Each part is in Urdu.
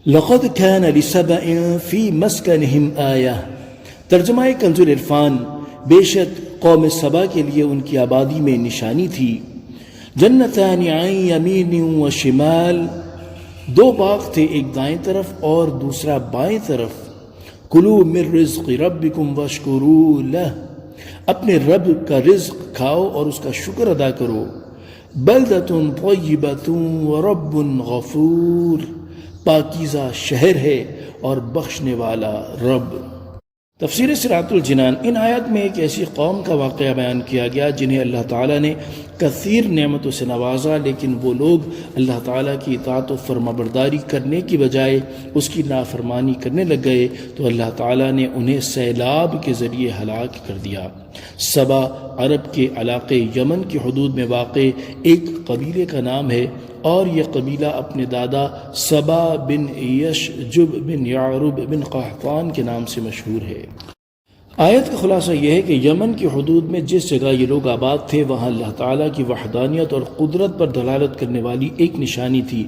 لقد كان لسبأ في مسكنهم آية. ترجمہ کنز العرفان، بے شک قوم سبا کے لیے ان کی آبادی میں نشانی تھی. جنتان عن یمین و شمال، دو باغ تھے، ایک دائیں طرف اور دوسرا بائیں طرف. کلوا من رزق ربکم واشکروا لہ، اپنے رب کا رزق کھاؤ اور اس کا شکر ادا کرو. بلدۃ طیبۃ ورب غفور، پاکیزہ شہر ہے اور بخشنے والا رب. تفسیر صراط الجنان. ان آیات میں ایک ایسی قوم کا واقعہ بیان کیا گیا جنہیں اللہ تعالیٰ نے کثیر نعمتوں سے نوازا، لیکن وہ لوگ اللہ تعالیٰ کی اطاعت و فرما برداری کرنے کی بجائے اس کی نافرمانی کرنے لگ گئے تو اللہ تعالیٰ نے انہیں سیلاب کے ذریعے ہلاک کر دیا. سبا عرب کے علاقے یمن کی حدود میں واقع ایک قبیلے کا نام ہے، اور یہ قبیلہ اپنے دادا سبا بن یشجب بن یعرب بن قحطان کے نام سے مشہور ہے. آیت کا خلاصہ یہ ہے کہ یمن کی حدود میں جس جگہ یہ لوگ آباد تھے وہاں اللہ تعالیٰ کی وحدانیت اور قدرت پر دلالت کرنے والی ایک نشانی تھی.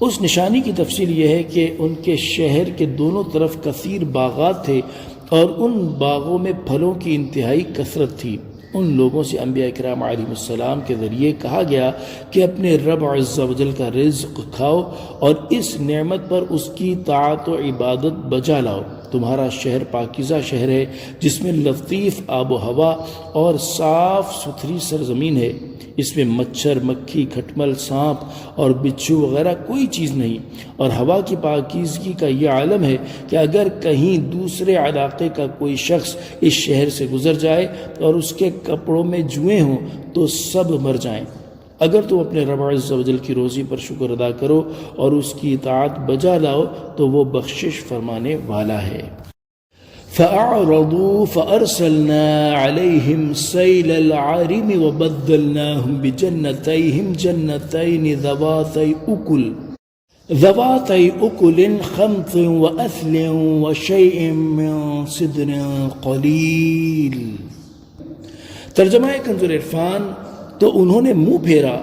اس نشانی کی تفصیل یہ ہے کہ ان کے شہر کے دونوں طرف کثیر باغات تھے اور ان باغوں میں پھلوں کی انتہائی کثرت تھی. ان لوگوں سے انبیاء کرام علیہ السلام کے ذریعے کہا گیا کہ اپنے رب عز و جل کا رزق کھاؤ اور اس نعمت پر اس کی طاعت و عبادت بجا لاؤ. تمہارا شہر پاکیزہ شہر ہے جس میں لطیف آب و ہوا اور صاف ستھری سرزمین ہے. اس میں مچھر، مکھی، کھٹمل، سانپ اور بچھو وغیرہ کوئی چیز نہیں. اور ہوا کی پاکیزگی کا یہ عالم ہے کہ اگر کہیں دوسرے علاقے کا کوئی شخص اس شہر سے گزر جائے اور اس کے کپڑوں میں جوئیں ہوں تو سب مر جائیں. اگر تم اپنے رب عز و جل کی روزی پر شکر ادا کرو اور اس کی اطاعت بجا لاؤ تو وہ بخشش فرمانے والا ہے. فأعرضوا فأرسلنا عليهم سيل العارم وبدلناهم بجنتيهم جنتين ذواتي أكل خمط وأثل وشيء من صدر قليل. ترجمہ کنز العرفان. تو انہوں نے منہ پھیرا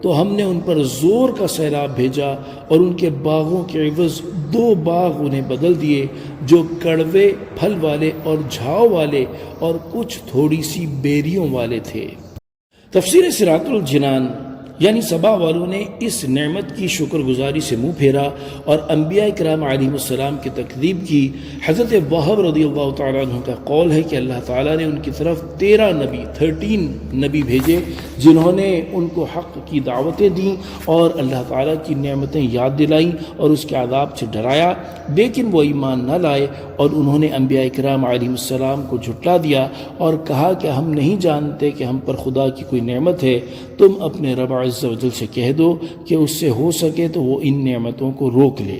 تو ہم نے ان پر زور کا سیلاب بھیجا اور ان کے باغوں کے عوض دو باغ انہیں بدل دیے جو کڑوے پھل والے اور جھاؤ والے اور کچھ تھوڑی سی بیریوں والے تھے. تفسیر صراط الجنان. یعنی سبا والوں نے اس نعمت کی شکر گزاری سے منہ پھیرا اور انبیاء کرام علیہ السلام کی تکذیب کی. حضرت وہب رضی اللہ تعالیٰ عنہ کا قول ہے کہ اللہ تعالیٰ نے ان کی طرف 13 نبی بھیجے جنہوں نے ان کو حق کی دعوتیں دیں اور اللہ تعالیٰ کی نعمتیں یاد دلائیں اور اس کے عذاب سے ڈرایا، لیکن وہ ایمان نہ لائے اور انہوں نے انبیاء کرام علیہ السلام کو جھٹلا دیا اور کہا کہ ہم نہیں جانتے کہ ہم پر خدا کی کوئی نعمت ہے. تم اپنے رب عز و جل سے کہہ دو کہ اس سے ہو سکے تو وہ ان نعمتوں کو روک لے.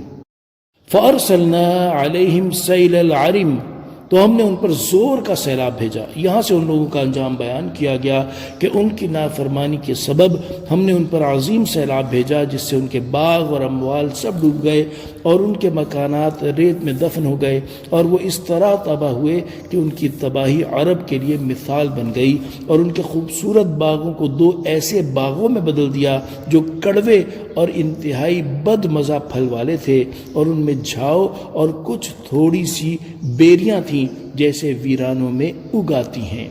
فَأَرْسَلْنَا عَلَيْهِمْ سَيْلَ الْعَرِمِ، تو ہم نے ان پر زور کا سیلاب بھیجا. یہاں سے ان لوگوں کا انجام بیان کیا گیا کہ ان کی نافرمانی کے سبب ہم نے ان پر عظیم سیلاب بھیجا جس سے ان کے باغ اور اموال سب ڈوب گئے اور ان کے مکانات ریت میں دفن ہو گئے اور وہ اس طرح تباہ ہوئے کہ ان کی تباہی عرب کے لیے مثال بن گئی. اور ان کے خوبصورت باغوں کو دو ایسے باغوں میں بدل دیا جو کڑوے اور انتہائی بد مزہ پھل والے تھے اور ان میں جھاؤ اور کچھ تھوڑی سی بیریاں تھیں جیسے ویرانوں میں اگاتی ہیں.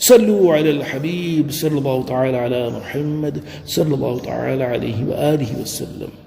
صلو علی الحبیب صلی اللہ تعالی علی محمد صلی اللہ تعالی علیہ وآلہ وسلم.